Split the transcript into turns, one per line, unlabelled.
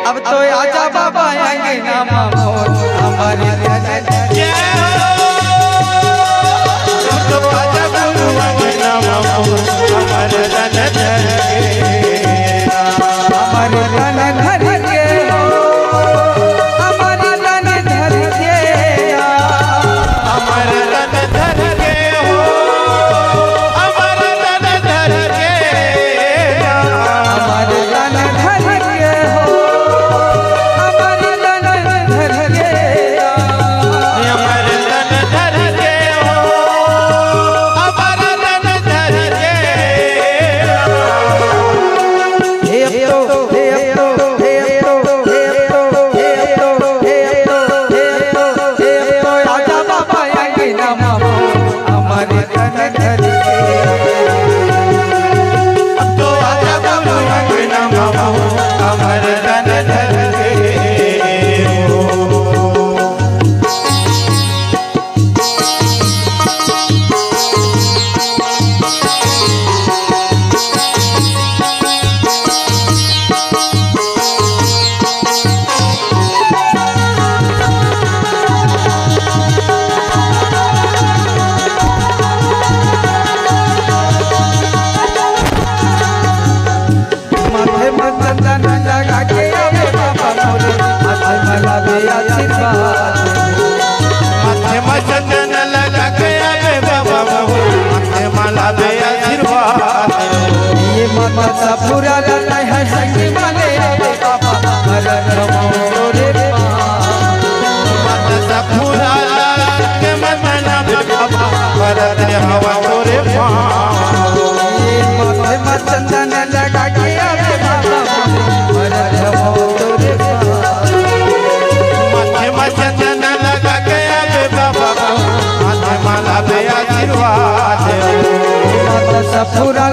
अब तो आजा बाबा आएंगे ना मोर हमारे
तो आजा गुरु आएंगे ना मोर हमारे तन
धर के हमारे तन धर के
हमारे तन धर के हो हमारे तन धर के
हमारे तन धर के हो हमारे तन धर के
हमारे तन धर के हो हमारे तन धर के
आजा बाबा आएंगे ना हमारे तन धर के
तो आजा गुरु आएंगे ना हमारे तन धर के
माथे में चंदन लगा के आवे बाबा मोरे हाथ मला दे आशीर्वाद
माथे में चंदन लगा के आवे बाबा मोरे माथे माला दे आशीर्वाद
ये माता सा पूरा लाला है संगी वाले आवे बाबा मरण मोरे
माता सा पूरा के मना बाबा भरत हवा तोरे
ये माथे में चंदन लगा के आवे बाबा मरण मोरे
माथे में चंदन लगा के आवे बाबा माथे माला दे आशीर्वाद
माता सा पूरा